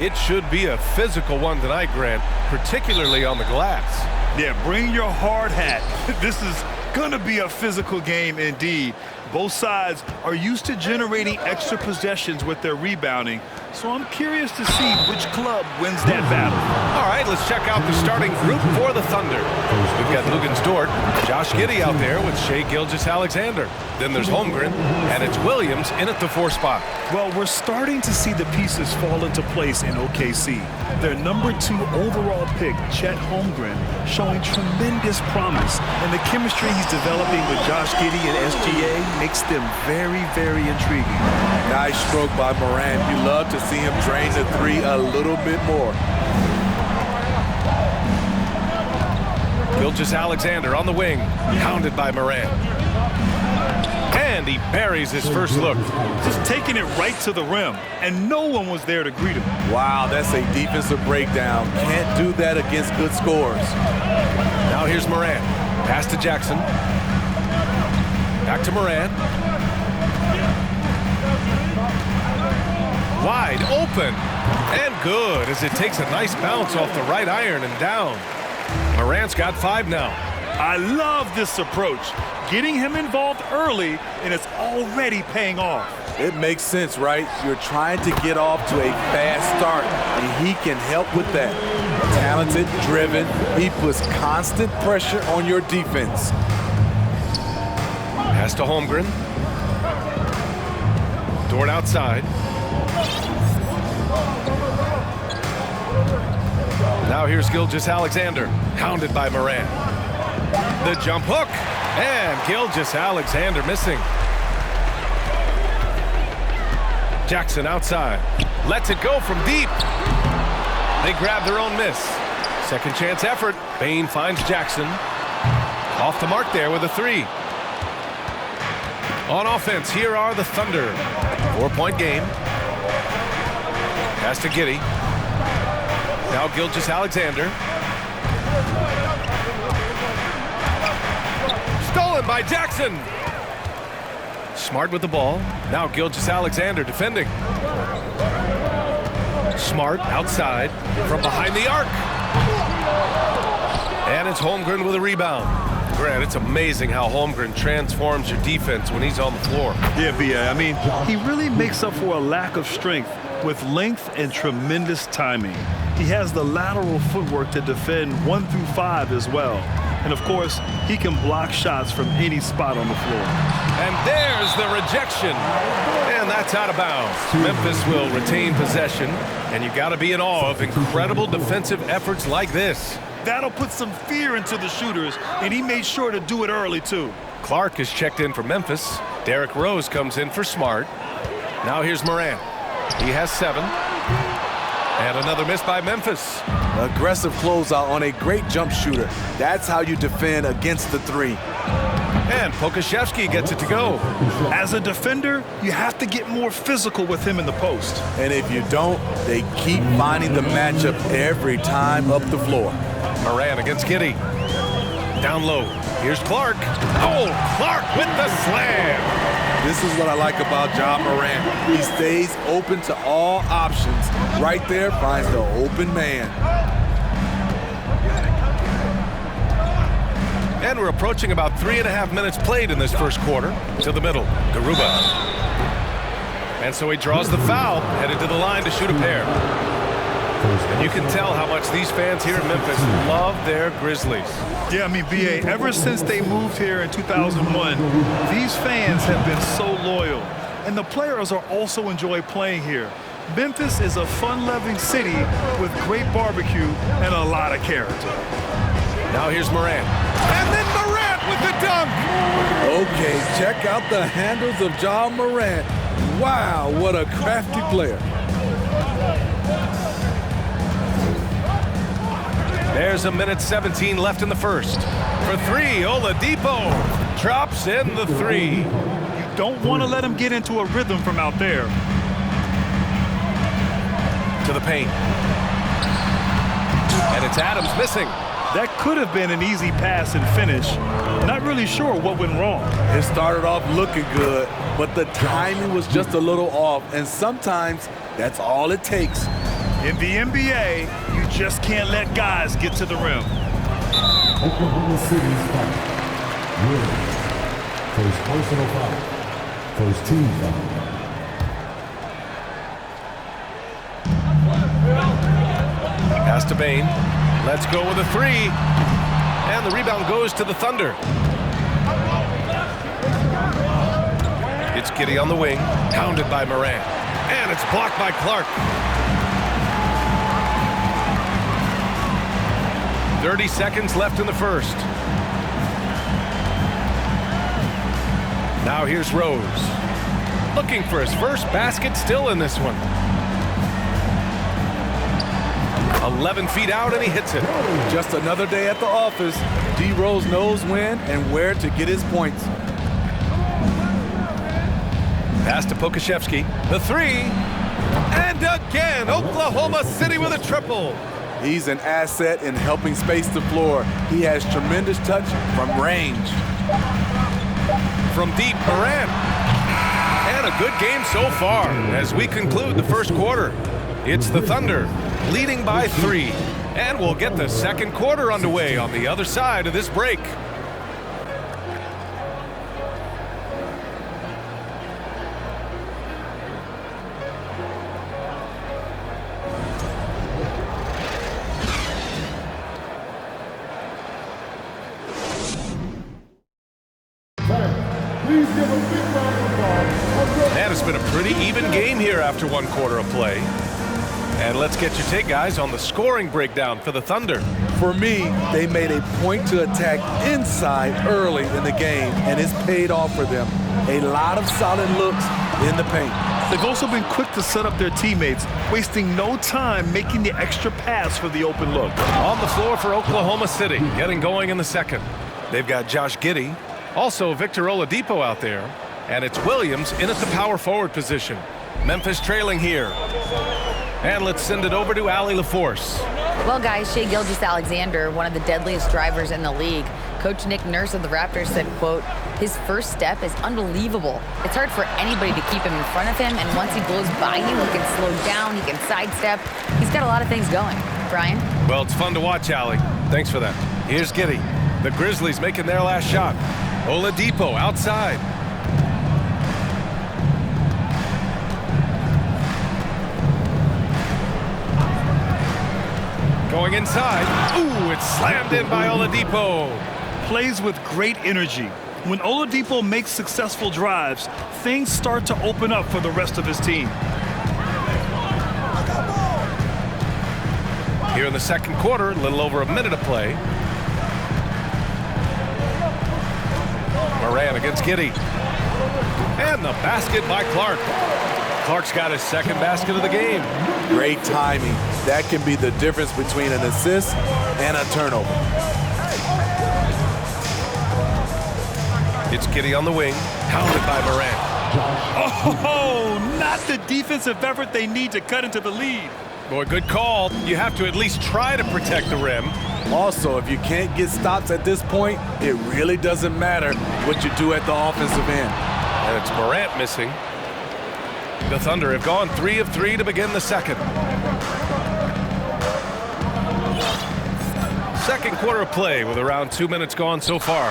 It should be a physical one tonight, Grant, particularly on the glass. Yeah, bring your hard hat. This is going to be a physical game indeed. Both sides are used to generating extra possessions with their rebounding, so I'm curious to see which club wins that battle. All right, let's check out the starting group for the Thunder. We've got Lugens Dort, Josh Giddey out there with Shai Gilgeous-Alexander. Then there's Holmgren, and it's Williams in at the 4 spot. Well, we're starting to see the pieces fall into place in OKC. Their number 2 overall pick, Chet Holmgren, showing tremendous promise, and the chemistry he's developing with Josh Giddey and SGA makes them very, very intriguing. Nice stroke by Morant. You love to see him drain the 3 a little bit more. Gilgeous-Alexander on the wing, hounded by Morant. And he buries his first look. Just taking it right to the rim, and no one was there to greet him. Wow, that's a defensive breakdown. Can't do that against good scores. Now here's Morant. Pass to Jackson. Back to Morant. Wide open. And good as it takes a nice bounce off the right iron and down. Morant's got 5 now. I love this approach. Getting him involved early, and it's already paying off. It makes sense, right? You're trying to get off to a fast start, and he can help with that. Talented, driven, he puts constant pressure on your defense. Pass to Holmgren. Dort outside. Now here's Gilgeous-Alexander, hounded by Morant. The jump hook, and Gilgeous-Alexander missing. Jackson outside, lets it go from deep. They grab their own miss. Second chance effort. Bane finds Jackson. Off the mark there with a 3. On offense, here are the Thunder. 4-point game. Pass to Giddey. Now Gilgeous-Alexander. Stolen by Jackson. Smart with the ball. Now Gilgeous-Alexander defending. Smart outside from behind the arc. And it's Holmgren with a rebound. Grant, it's amazing how Holmgren transforms your defense when he's on the floor. Yeah, B.A. I mean, he really makes up for a lack of strength with length and tremendous timing. He has the lateral footwork to defend 1 through 5 as well. And, of course, he can block shots from any spot on the floor. And there's the rejection. And that's out of bounds. Memphis will retain possession. And you got to be in awe of incredible defensive efforts like this. That'll put some fear into the shooters, and he made sure to do it early, too. Clark is checked in for Memphis. Derrick Rose comes in for Smart. Now here's Morant. He has 7. And another miss by Memphis. Aggressive closeout on a great jump shooter. That's how you defend against the 3. And Pokusevski gets it to go. As a defender, you have to get more physical with him in the post. And if you don't, they keep finding the matchup every time up the floor. Morant against Giddey. Down low. Here's Clark. Oh, Clark with the slam. This is what I like about Ja Morant. He stays open to all options. Right there finds the open man. And we're approaching about 3.5 minutes played in this first quarter. To the middle, Garuba. And so he draws the foul, headed to the line to shoot a pair. And you can tell how much these fans here in Memphis love their Grizzlies. Yeah, I mean, B.A., ever since they moved here in 2001, these fans have been so loyal. And the players are also enjoy playing here. Memphis is a fun-loving city with great barbecue and a lot of character. Now here's Morant. And then Morant with the dunk! Okay, check out the handles of Ja Morant. Wow, what a crafty player. There's a minute 17 left in the first. For 3, Oladipo drops in the 3. You don't want to let him get into a rhythm from out there. To the paint. And it's Adams missing. That could have been an easy pass and finish. Not really sure what went wrong. It started off looking good, but the timing was just a little off, and sometimes that's all it takes. In the NBA, you just can't let guys get to the rim. Oklahoma City's foul. Williams. First personal foul. First team foul. Pass to Bain. Let's go with a three. And the rebound goes to the Thunder. It's Giddey on the wing. Pounded by Morant. And it's blocked by Clark. 30 seconds left in the first. Now here's Rose. Looking for his first basket, still in this one. 11 feet out, and he hits it. Just another day at the office. D. Rose knows when and where to get his points. Pass to Pokashevsky. The three. And again, Oklahoma City with a triple. He's an asset in helping space the floor. He has tremendous touch from range. From deep, Morant. And a good game so far as we conclude the first quarter. It's the Thunder leading by 3. And we'll get the second quarter underway on the other side of this break. And it's been a pretty even game here after one quarter of play. And let's get your take, guys, on the scoring breakdown for the Thunder. For me, they made a point to attack inside early in the game, and it's paid off for them. A lot of solid looks in the paint. They've also been quick to set up their teammates, wasting no time making the extra pass for the open look. On the floor for Oklahoma City, getting going in the second. They've got Josh Giddey, also Victor Oladipo out there, and it's Williams in at the power forward position. Memphis trailing here. And let's send it over to Allie LaForce. Well, guys, Shai Gilgeous-Alexander, one of the deadliest drivers in the league. Coach Nick Nurse of the Raptors said, quote, his first step is unbelievable. It's hard for anybody to keep him in front of him, and once he blows by you, he can slow down, he can sidestep. He's got a lot of things going. Brian? Well, it's fun to watch, Allie. Thanks for that. Here's Giddey. The Grizzlies making their last shot. Oladipo outside. Going inside. Ooh, it's slammed in by Oladipo. Plays with great energy. When Oladipo makes successful drives, things start to open up for the rest of his team. Here in the second quarter, a little over a minute of play. Morant against Giddey. And the basket by Clark. Clark's got his second basket of the game. Great timing. That can be the difference between an assist and a turnover. It's Giddey on the wing, pounded by Morant. Oh, not the defensive effort they need to cut into the lead. Boy, good call. You have to at least try to protect the rim. Also, if you can't get stops at this point, it really doesn't matter what you do at the offensive end. And it's Morant missing. The Thunder have gone 3 of 3 to begin the second. Second quarter of play with around 2 minutes gone so far.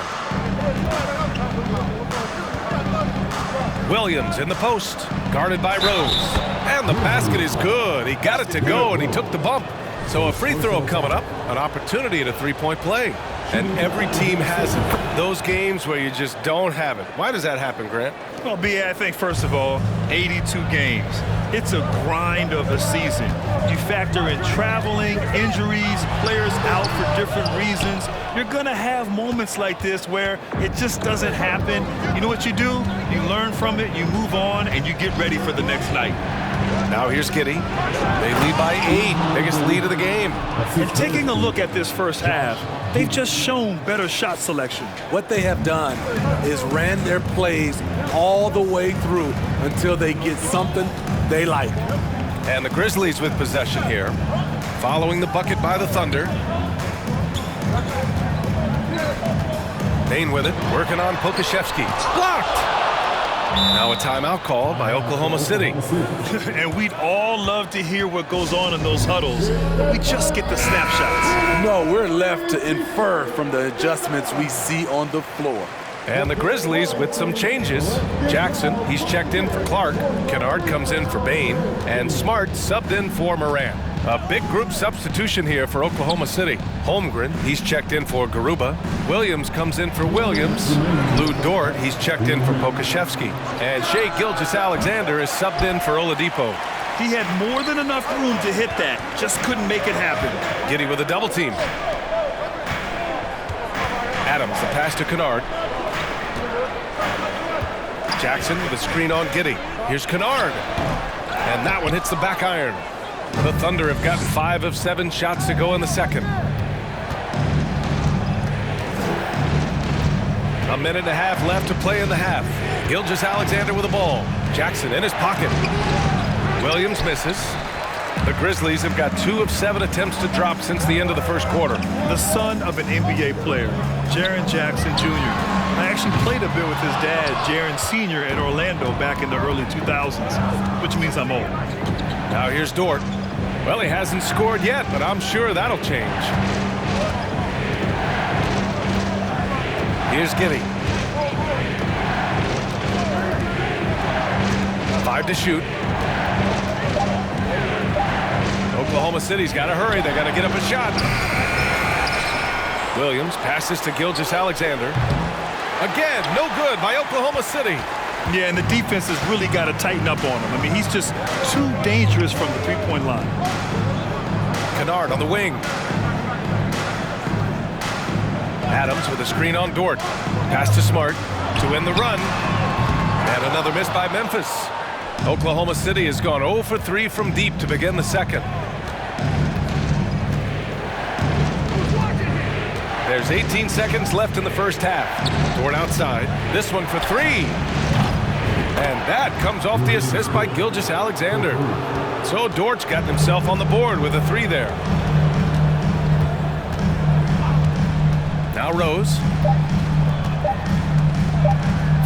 Williams in the post, guarded by Rose. And the basket is good. He got it to go, and he took the bump. So a free throw coming up, an opportunity at a three-point play. And every team has it. Those games where you just don't have it. Why does that happen, Grant? Well, B.A., I think, first of all, 82 games. It's a grind of a season. You factor in traveling, injuries, players out for different reasons. You're going to have moments like this where it just doesn't happen. You know what you do? You learn from it, you move on, and you get ready for the next night. Now here's Giddey. They lead by 8. Biggest lead of the game. And taking a look at this first half, they've just shown better shot selection. What they have done is ran their plays all the way through until they get something they like. And the Grizzlies with possession here, following the bucket by the Thunder. Bain with it, working on Pokashevsky. Blocked! Now a timeout call by Oklahoma City. And we'd all love to hear what goes on in those huddles. We just get the snapshots. No, we're left to infer from the adjustments we see on the floor. And the Grizzlies with some changes. Jackson, he's checked in for Clark. Kennard comes in for Bain. And Smart subbed in for Morant. A big group substitution here for Oklahoma City. Holmgren, he's checked in for Garuba. Williams comes in for Williams. Lou Dort, he's checked in for Pokashevsky. And Shai Gilgeous-Alexander is subbed in for Oladipo. He had more than enough room to hit that. Just couldn't make it happen. Giddey with a double team. Adams, the pass to Kennard. Jackson with a screen on Giddey. Here's Kennard. And that one hits the back iron. The Thunder have gotten 5 of 7 shots to go in the second. A minute and a half left to play in the half. Gilgeous-Alexander with the ball. Jackson in his pocket. Williams misses. The Grizzlies have got 2 of 7 attempts to drop since the end of the first quarter. The son of an NBA player, Jaren Jackson Jr. I actually played a bit with his dad, Jaren Sr. in Orlando back in the early 2000s, which means I'm old. Now here's Dort. Well, he hasn't scored yet, but I'm sure that'll change. Here's Giddey. 5 to shoot. Oklahoma City's got to hurry. They got to get up a shot. Williams passes to Gilgeous-Alexander. Again, no good by Oklahoma City. Yeah, and the defense has really got to tighten up on him. I mean, he's just too dangerous from the three-point line. Kennard on the wing. Adams with a screen on Dort. Pass to Smart to win the run. And another miss by Memphis. Oklahoma City has gone 0 for 3 from deep to begin the second. There's 18 seconds left in the first half. Dort outside. This one for 3. And that comes off the assist by Gilgeous-Alexander. So Dort's gotten himself on the board with a 3 there. Now Rose.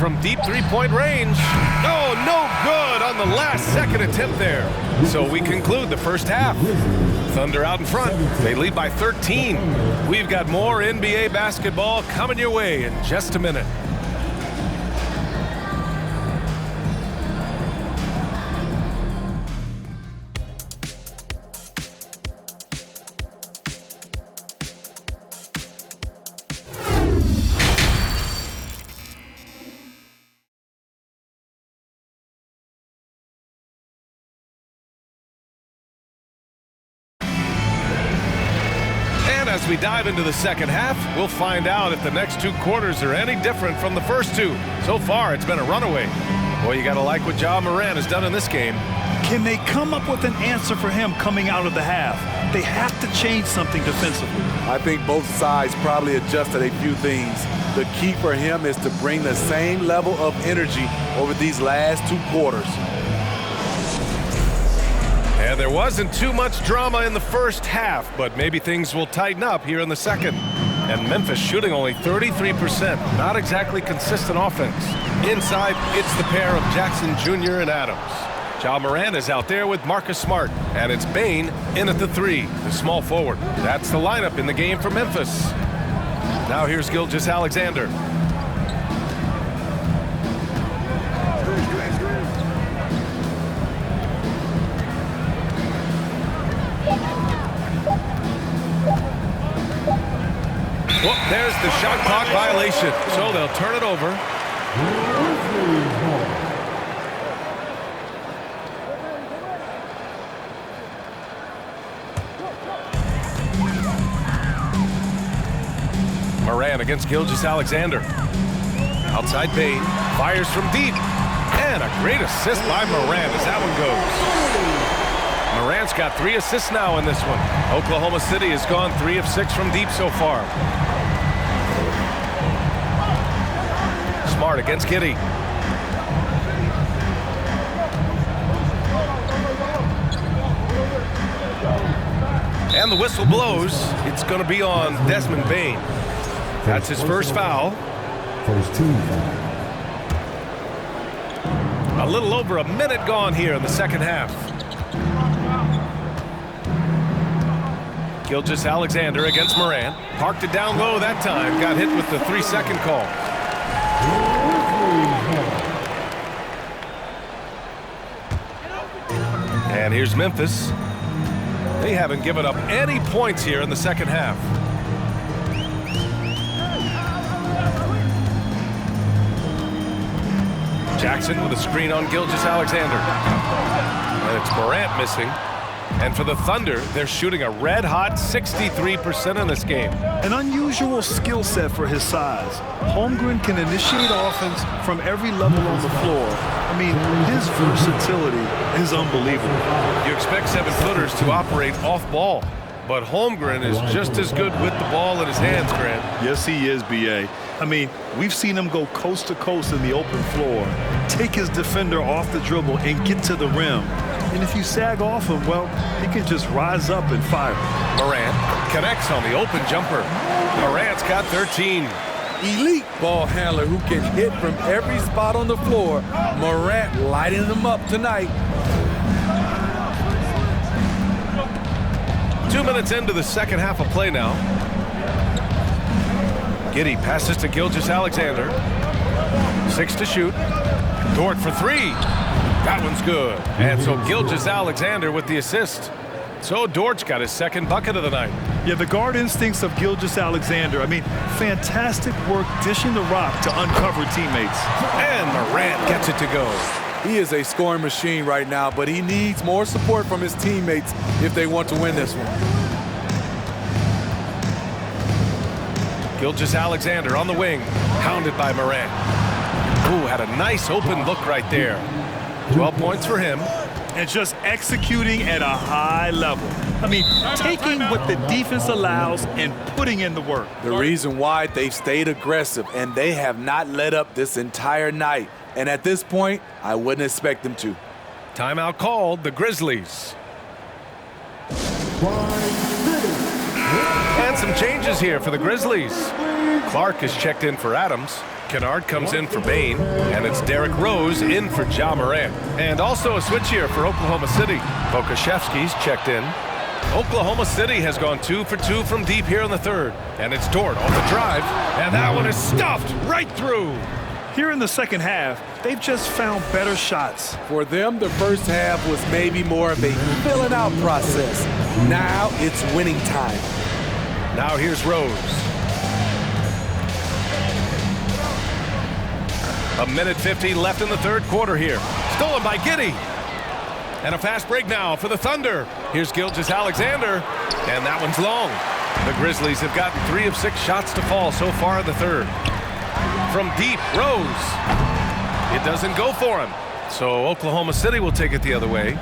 From deep three-point range. Oh, no good on the last second attempt there. So we conclude the first half. Thunder out in front. They lead by 13. We've got more NBA basketball coming your way in just a minute. As we dive into the second half, we'll find out if the next 2 quarters are any different from the first 2. So far, it's been a runaway. Boy, you got to like what Ja Morant has done in this game. Can they come up with an answer for him coming out of the half? They have to change something defensively. I think both sides probably adjusted a few things. The key for him is to bring the same level of energy over these last 2 quarters. And there wasn't too much drama in the first half, but maybe things will tighten up here in the second. And Memphis shooting only 33%. Not exactly consistent offense. Inside, it's the pair of Jackson Jr. and Adams. Ja Morant is out there with Marcus Smart. And it's Bain in at the 3, the small forward. That's the lineup in the game for Memphis. Now here's Gilgeous-Alexander. Well, there's the shot clock violation, so they'll turn it over. Morant against Gilgeous-Alexander. Outside Bain, fires from deep. And a great assist by Morant as that one goes. Morant's got 3 assists now in this one. Oklahoma City has gone 3 of 6 from deep so far. Smart against Giddey. And the whistle blows. It's going to be on Desmond Bain. That's his first foul. First team foul. A little over a minute gone here in the second half. Gilgeous-Alexander against Morant. Parked it down low that time. Got hit with the 3-second call. And here's Memphis. They haven't given up any points here in the second half. Jackson with a screen on Gilgeous-Alexander. And it's Morant missing. And for the Thunder, they're shooting a red-hot 63% in this game. An unusual skill set for his size. Holmgren can initiate offense from every level on the floor. I mean, his versatility is unbelievable. You expect 7-footers to operate off-ball, but Holmgren is just as good with the ball in his hands, Grant. Yes, he is, B.A. I mean, we've seen him go coast to coast in the open floor, take his defender off the dribble and get to the rim. And if you sag off him, well, he can just rise up and fire. Morant connects on the open jumper. Morant's got 13. Elite ball handler who can hit from every spot on the floor. Morant lighting them up tonight. 2 minutes into the second half of play now. Giddey passes to Gilgeous-Alexander. 6 to shoot. Dort for 3. That one's good. And so Gilgeous-Alexander with the assist. So Dort's got his second bucket of the night. Yeah, the guard instincts of Gilgeous-Alexander. I mean, fantastic work dishing the rock to uncover teammates. And Morant gets it to go. He is a scoring machine right now, but he needs more support from his teammates if they want to win this one. Gilgeous-Alexander on the wing, hounded by Morant. Ooh, had a nice open look right there. 12 points for him. And just executing at a high level. I mean, taking what the defense allows and putting in the work. The reason why they've stayed aggressive and they have not let up this entire night. And at this point, I wouldn't expect them to. Timeout called, the Grizzlies. And some changes here for the Grizzlies. Clark is checked in for Adams. Kennard comes in for Bain, and it's Derrick Rose in for Ja Morant. And also a switch here for Oklahoma City. Pokusevski's checked in. Oklahoma City has gone 2 for 2 from deep here in the third. And it's Dort on the drive, and that one is stuffed right through. Here in the second half, they've just found better shots. For them, the first half was maybe more of a filling out process. Now it's winning time. Now here's Rose. A minute 50 left in the third quarter here. Stolen by Giddey. And a fast break now for the Thunder. Here's Gilgeous-Alexander, and that one's long. The Grizzlies have gotten 3 of 6 shots to fall so far in the third. From deep, Rose. It doesn't go for him. So Oklahoma City will take it the other way.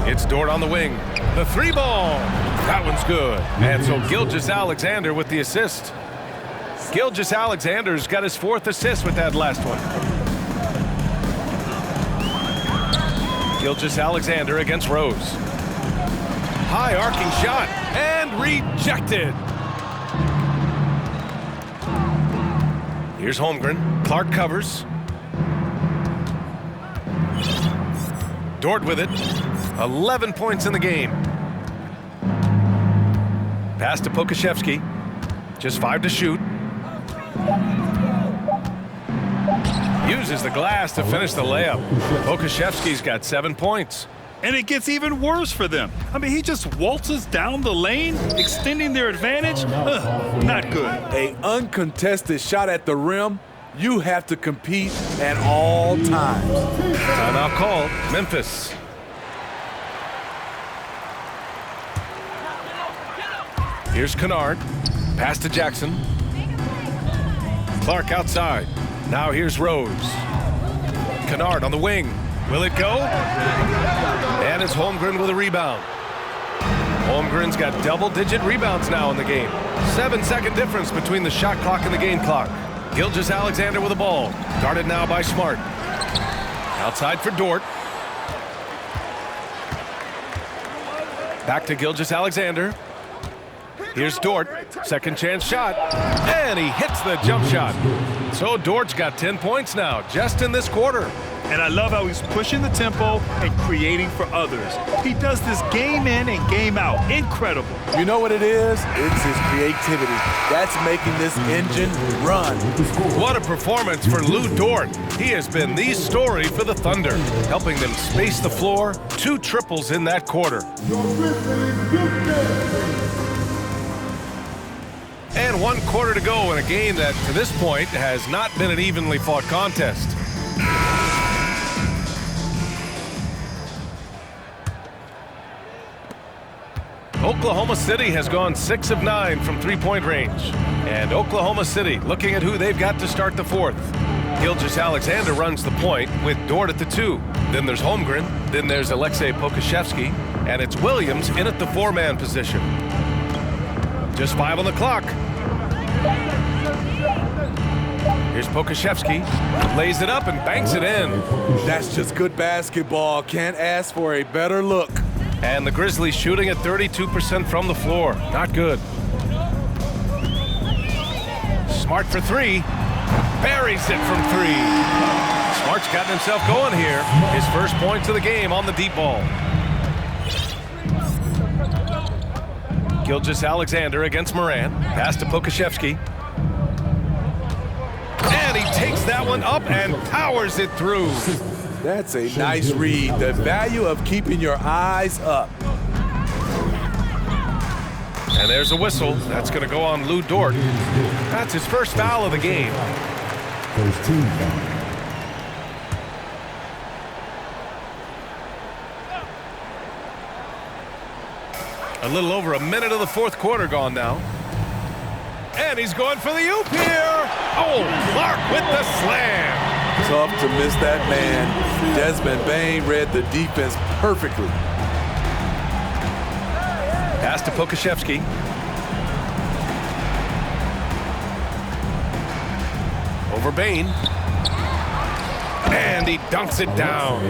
It's Dort on the wing. The 3-ball. That one's good. And so Gilgeous-Alexander with the assist. Gilgeous-Alexander's got his 4th assist with that last one. Gilgeous-Alexander against Rose. High arcing shot and rejected. Here's Holmgren. Clark covers. Dort with it. 11 points in the game. Pass to Pokusevski. Just 5 to shoot. Uses the glass to finish the layup. Pokusevski's got 7 points. And it gets even worse for them. I mean, he just waltzes down the lane, extending their advantage. Not good. An uncontested shot at the rim. You have to compete at all times. Timeout called. Memphis. Here's Kennard. Pass to Jackson. Clark outside. Now here's Rose. Kennard on the wing. Will it go? And it's Holmgren with a rebound. Holmgren's got double-digit rebounds now in the game. 7-second difference between the shot clock and the game clock. Gilgeous-Alexander with the ball. Guarded now by Smart. Outside for Dort. Back to Gilgeous-Alexander. Here's Dort. Second chance shot. And he hits the jump shot. So Dort's got 10 points now, just in this quarter. And I love how he's pushing the tempo and creating for others. He does this game in and game out. Incredible. You know what it is? It's his creativity. That's making this engine run. What a performance for Lou Dort. He has been the story for the Thunder, helping them space the floor. 2 triples in that quarter. And 1 quarter to go in a game that, to this point, has not been an evenly fought contest. Oklahoma City has gone 6 of 9 from three-point range. And Oklahoma City looking at who they've got to start the 4th. Gilgeous-Alexander runs the point with Dort at the 2. Then there's Holmgren. Then there's Aleksej Pokusevski. And it's Williams in at the 4-man position. Just 5 on the clock. Here's Pokusevski. Lays it up and banks it in. That's just good basketball. Can't ask for a better look. And the Grizzlies shooting at 32% from the floor. Not good. Smart for 3. Buries it from 3. Smart's gotten himself going here. His first points of the game on the deep ball. Gilgeous-Alexander against Morant. Pass to Pokusevski. And he takes that one up and powers it through. That's a nice read. The value of keeping your eyes up. And there's a whistle. That's going to go on Lou Dort. That's his first foul of the game. First team foul. A little over a minute of the 4th quarter gone now. And he's going for the oop here. Oh, Clark with the slam. Tough to miss that man. Desmond Bane read the defense perfectly. Pass to Pokusevski. Over Bane. And he dunks it down.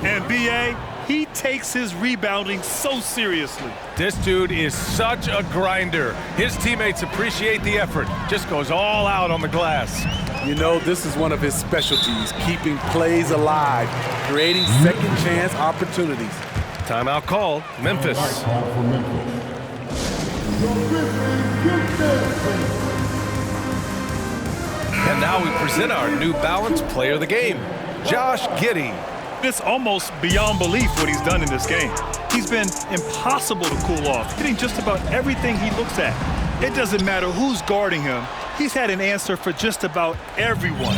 And B.A., he takes his rebounding so seriously. This dude is such a grinder. His teammates appreciate the effort. Just goes all out on the glass. You know, this is one of his specialties, keeping plays alive, creating second chance opportunities. Timeout called. Memphis. And now we present our New Balance Player of the Game, Josh Giddey. It's almost beyond belief what he's done in this game. He's been impossible to cool off, hitting just about everything he looks at. It doesn't matter who's guarding him. He's had an answer for just about everyone.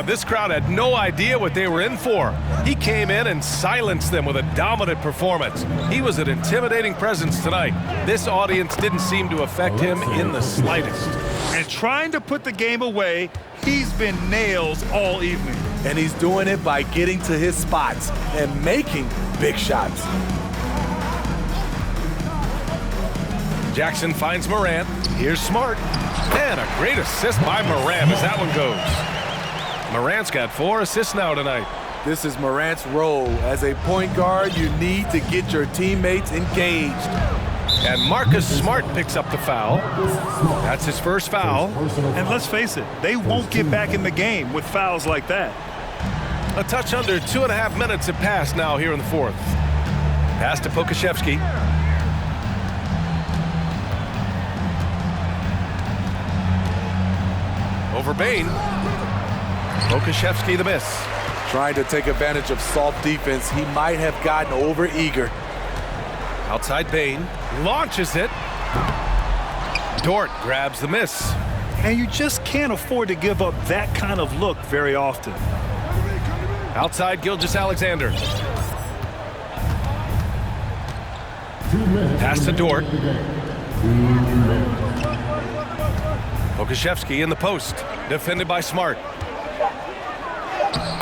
This crowd had no idea what they were in for. He came in and silenced them with a dominant performance. He was an intimidating presence tonight. This audience didn't seem to affect him in the slightest. And trying to put the game away, he's been nails all evening. And he's doing it by getting to his spots and making big shots. Jackson finds Morant. Here's Smart. And a great assist by Morant as that one goes. Morant's got 4 assists now tonight. This is Morant's role. As a point guard, you need to get your teammates engaged. And Marcus Smart picks up the foul. That's his first foul. And let's face it, they won't get back in the game with fouls like that. A touch under 2.5 minutes have passed now here in the 4th. Pass to Pokusevski. Over Bane. Pokusevski the miss. Trying to take advantage of soft defense, he might have gotten over-eager. Outside Bane. Launches it. Dort grabs the miss. And you just can't afford to give up that kind of look very often. Outside Gilgeous-Alexander. Pass to Dort. Pokusevski in the post. Defended by Smart.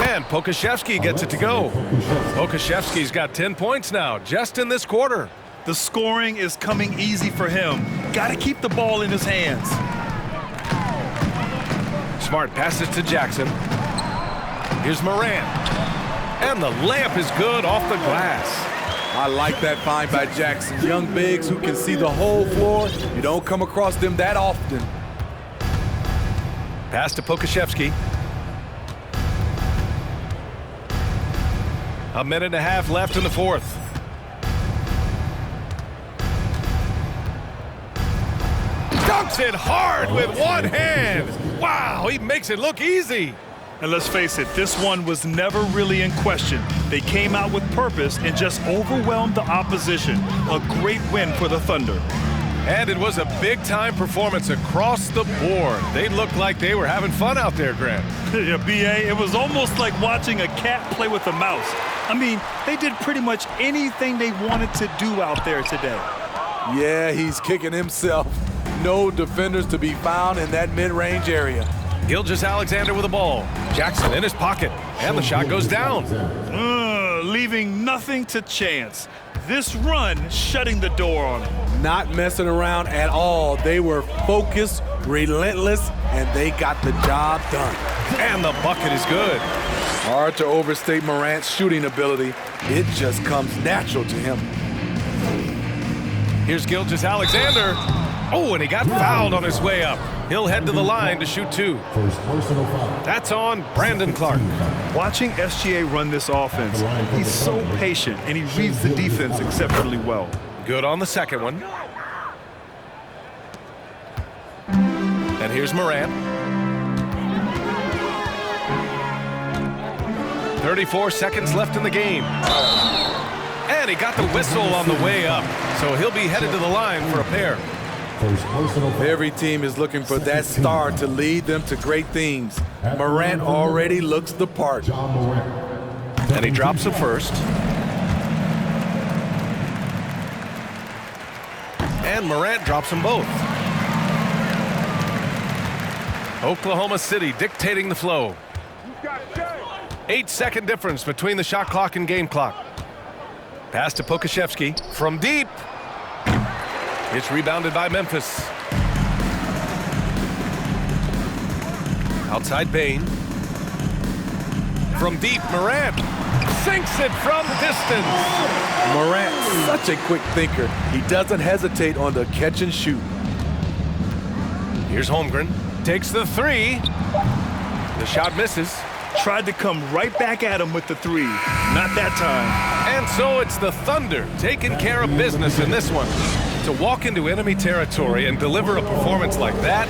And Pokusevski gets it to go. Pokusevski's got 10 points now, just in this quarter. The scoring is coming easy for him. Got to keep the ball in his hands. Smart passes to Jackson. Here's Morant. And the layup is good off the glass. I like that find by Jackson. Young bigs who can see the whole floor. You don't come across them that often. Pass to Pokashevsky. A minute and a half left in the fourth. Dunks it hard with one hand. Wow, he makes it look easy. And let's face it, this one was never really in question. They came out with purpose and just overwhelmed the opposition. A great win for the Thunder. And it was a big-time performance across the board. They looked like they were having fun out there, Grant. Yeah, B.A., it was almost like watching a cat play with a mouse. I mean, they did pretty much anything they wanted to do out there today. Yeah, he's kicking himself. No defenders to be found in that mid-range area. Gilgeous-Alexander with the ball. Jackson in his pocket. And the shot goes down. Leaving nothing to chance. This run shutting the door on him. Not messing around at all. They were focused, relentless, and they got the job done. And the bucket is good. Hard to overstate Morant's shooting ability. It just comes natural to him. Here's Gilgeous-Alexander. Oh, and he got fouled on his way up. He'll head to the line to shoot two. First personal foul. That's on Brandon Clark. Watching SGA run this offense, he's so patient and he reads the defense exceptionally well. Good on the second one. And here's Morant. 34 seconds left in the game. And he got the whistle on the way up. So he'll be headed to the line for a pair. First personal foul. Every team is looking for that star to lead them to great things. Morant already looks the part. John Morant. And he drops the first. And Morant drops them both. Oklahoma City dictating the flow. 8-second difference between the shot clock and game clock. Pass to Pokashevsky from deep. It's rebounded by Memphis. Outside Bain. From deep, Morant sinks it from distance. Morant, such a quick thinker. He doesn't hesitate on the catch and shoot. Here's Holmgren. Takes the three. The shot misses. Tried to come right back at him with the three. Not that time. And so it's the Thunder taking care of business in this one. To walk into enemy territory and deliver a performance like that,